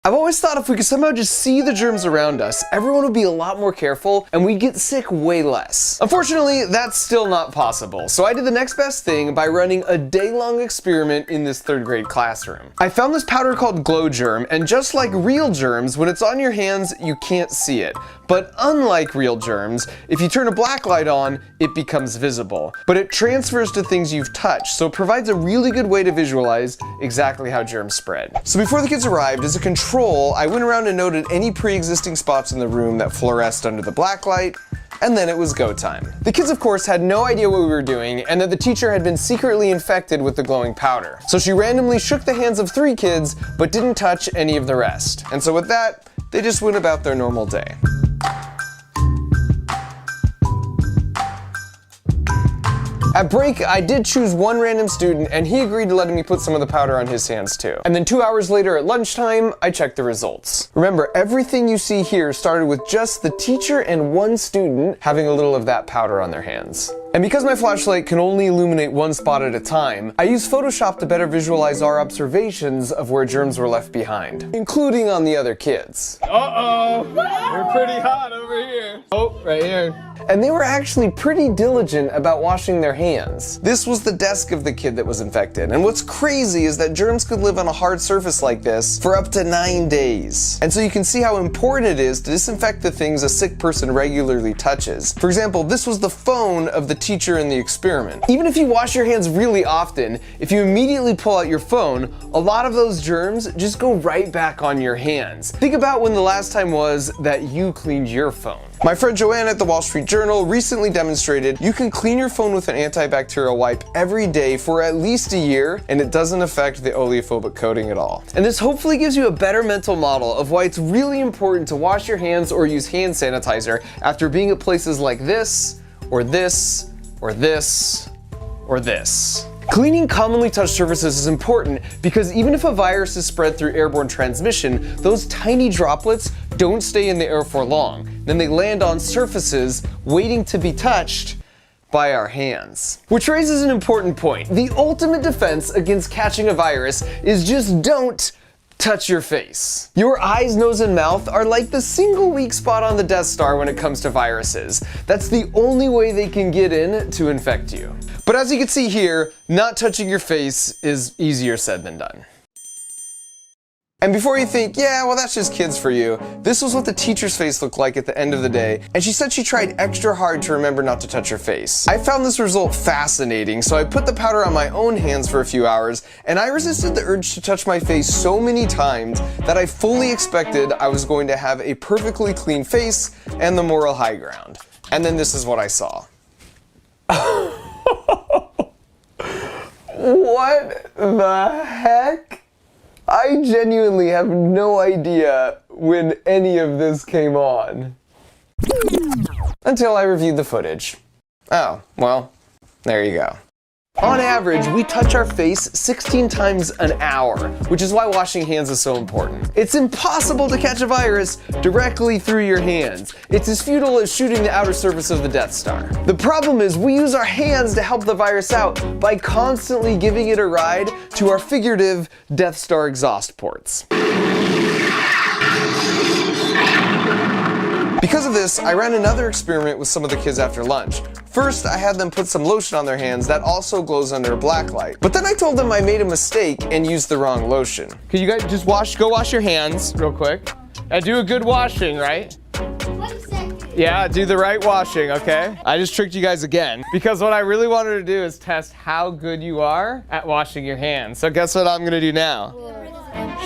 I've always thought if we could somehow just see the germs around us, everyone would be a lot more careful and we'd get sick way less. Unfortunately, that's still not possible, so I did the next best thing by running a day-long experiment in this 3rd grade classroom. I found this powder called glow germ, and just like real germs, when it's on your hands, you can't see it. But unlike real germs, if you turn a black light on, it becomes visible. But it transfers to things you've touched, so it provides a really good way to visualize exactly how germs spread. So before the kids arrived, as a control, I went around and noted any pre-existing spots in the room that fluoresced under the black light, and then it was go time. The kids, of course, had no idea what we were doing and that the teacher had been secretly infected with the glowing powder. So she randomly shook the hands of 3 kids, but didn't touch any of the rest. And so with that, they just went about their normal day. At break, I did choose one random student and he agreed to letting me put some of the powder on his hands too. And then 2 hours later at lunchtime, I checked the results. Remember, everything you see here started with just the teacher and 1 student having a little of that powder on their hands. And because my flashlight can only illuminate 1 spot at a time, I used Photoshop to better visualize our observations of where germs were left behind, including on the other kids. Uh-oh, we're pretty hot over here. Oh, right here. And they were actually pretty diligent about washing their hands. This was the desk of the kid that was infected. And what's crazy is that germs could live on a hard surface like this for up to 9 days. And so you can see how important it is to disinfect the things a sick person regularly touches. For example, this was the phone of the teacher in the experiment. Even if you wash your hands really often, if you immediately pull out your phone, a lot of those germs just go right back on your hands. Think about when the last time was that you cleaned your phone. My friend Joanne at the Wall Street Journal recently demonstrated you can clean your phone with an antibacterial wipe every day for at least a year, and it doesn't affect the oleophobic coating at all. And this hopefully gives you a better mental model of why it's really important to wash your hands or use hand sanitizer after being at places like this, or this, or this, or this. Cleaning commonly touched surfaces is important because even if a virus is spread through airborne transmission, those tiny droplets don't stay in the air for long. Then they land on surfaces waiting to be touched by our hands. Which raises an important point. The ultimate defense against catching a virus is just don't touch your face. Your eyes, nose, and mouth are like the single weak spot on the Death Star when it comes to viruses. That's the only way they can get in to infect you. But as you can see here, not touching your face is easier said than done. And before you think, yeah, well that's just kids for you, this was what the teacher's face looked like at the end of the day, and she said she tried extra hard to remember not to touch her face. I found this result fascinating, so I put the powder on my own hands for a few hours, and I resisted the urge to touch my face so many times that I fully expected I was going to have a perfectly clean face and the moral high ground. And then this is what I saw. What the heck? I genuinely have no idea when any of this came on. Until I reviewed the footage. Oh, well, there you go. On average, we touch our face 16 times an hour, which is why washing hands is so important. It's impossible to catch a virus directly through your hands. It's as futile as shooting the outer surface of the Death Star. The problem is we use our hands to help the virus out by constantly giving it a ride to our figurative Death Star exhaust ports. Because of this, I ran another experiment with some of the kids after lunch. First, I had them put some lotion on their hands that also glows under a black light. But then I told them I made a mistake and used the wrong lotion. Could you guys just go wash your hands real quick? And do a good washing, right? 1 second. Yeah, do the right washing, okay? I just tricked you guys again. Because what I really wanted to do is test how good you are at washing your hands. So guess what I'm gonna do now?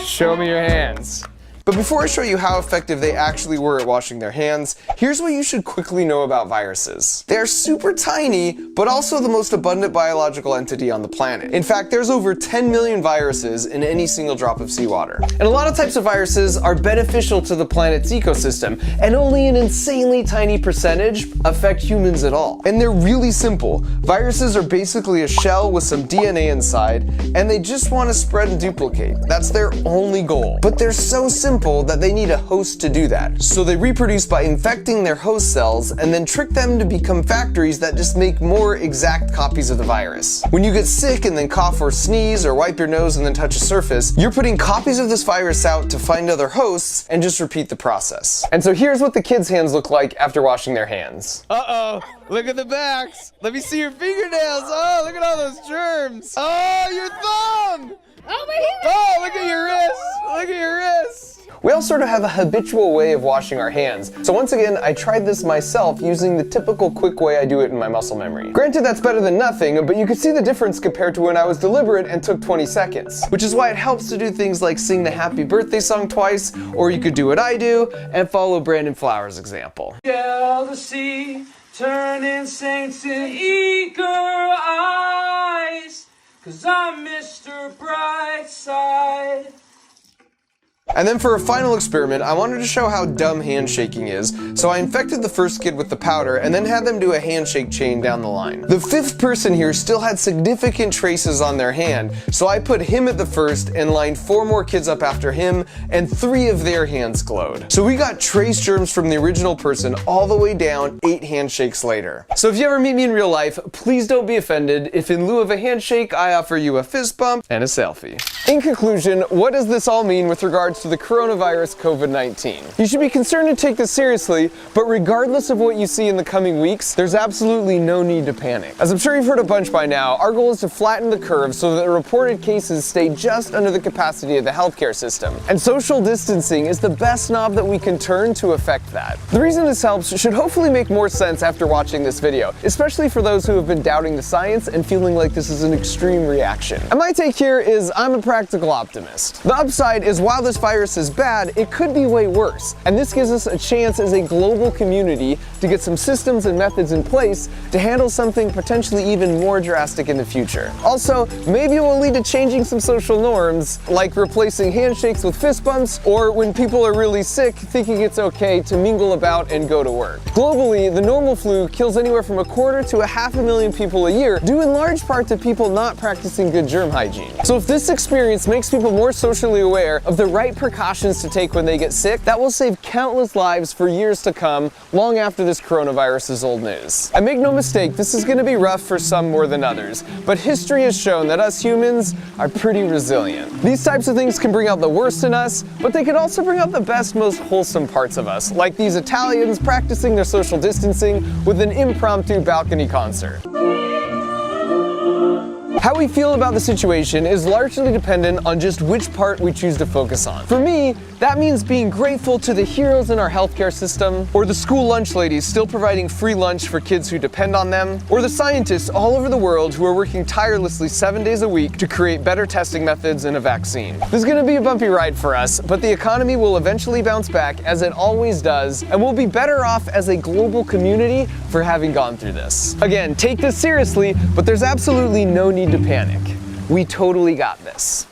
Show me your hands. But before I show you how effective they actually were at washing their hands, here's what you should quickly know about viruses. They are super tiny, but also the most abundant biological entity on the planet. In fact, there's over 10 million viruses in any single drop of seawater. And a lot of types of viruses are beneficial to the planet's ecosystem, and only an insanely tiny percentage affect humans at all. And they're really simple. Viruses are basically a shell with some DNA inside, and they just want to spread and duplicate. That's their only goal. But they're so simple simple that they need a host to do that. So they reproduce by infecting their host cells and then trick them to become factories that just make more exact copies of the virus. When you get sick and then cough or sneeze or wipe your nose and then touch a surface, you're putting copies of this virus out to find other hosts and just repeat the process. And so here's what the kids' hands look like after washing their hands. Uh-oh, look at the backs. Let me see your fingernails. Oh, look at all those germs. Oh, your thumb. Oh, my hand. Oh, look at your wrist. Look at your wrist. We all sort of have a habitual way of washing our hands. So once again, I tried this myself using the typical quick way I do it in my muscle memory. Granted, that's better than nothing, but you can see the difference compared to when I was deliberate and took 20 seconds. Which is why it helps to do things like sing the happy birthday song twice, or you could do what I do and follow Brandon Flowers' example. Jealousy turning saints in eager eyes, 'cause I'm Mr. Brightside. And then for a final experiment, I wanted to show how dumb handshaking is, so I infected the first kid with the powder and then had them do a handshake chain down the line. The fifth person here still had significant traces on their hand, so I put him at the first and lined 4 more kids up after him, and 3 of their hands glowed. So we got trace germs from the original person all the way down 8 handshakes later. So if you ever meet me in real life, please don't be offended if in lieu of a handshake, I offer you a fist bump and a selfie. In conclusion, what does this all mean with regards to the coronavirus COVID-19? You should be concerned and take this seriously, but regardless of what you see in the coming weeks, there's absolutely no need to panic. As I'm sure you've heard a bunch by now, our goal is to flatten the curve so that the reported cases stay just under the capacity of the healthcare system. And social distancing is the best knob that we can turn to affect that. The reason this helps should hopefully make more sense after watching this video, especially for those who have been doubting the science and feeling like this is an extreme reaction. And my take here is I'm a practical optimist. The upside is while this virus is bad, it could be way worse. And this gives us a chance as a global community to get some systems and methods in place to handle something potentially even more drastic in the future. Also, maybe it will lead to changing some social norms, like replacing handshakes with fist bumps, or when people are really sick, thinking it's okay to mingle about and go to work. Globally, the normal flu kills anywhere from 1/4 to 500,000 people a year, due in large part to people not practicing good germ hygiene. So if this experience makes people more socially aware of the right precautions to take when they get sick, that will save countless lives for years to come, long after this coronavirus is old news. And make no mistake, this is going to be rough for some more than others, but history has shown that us humans are pretty resilient. These types of things can bring out the worst in us, but they can also bring out the best, most wholesome parts of us, like these Italians practicing their social distancing with an impromptu balcony concert. How we feel about the situation is largely dependent on just which part we choose to focus on. For me, that means being grateful to the heroes in our healthcare system, or the school lunch ladies still providing free lunch for kids who depend on them, or the scientists all over the world who are working tirelessly 7 days a week to create better testing methods and a vaccine. This is going to be a bumpy ride for us, but the economy will eventually bounce back, as it always does, and we'll be better off as a global community for having gone through this. Again, take this seriously, but there's absolutely no need to panic. We totally got this.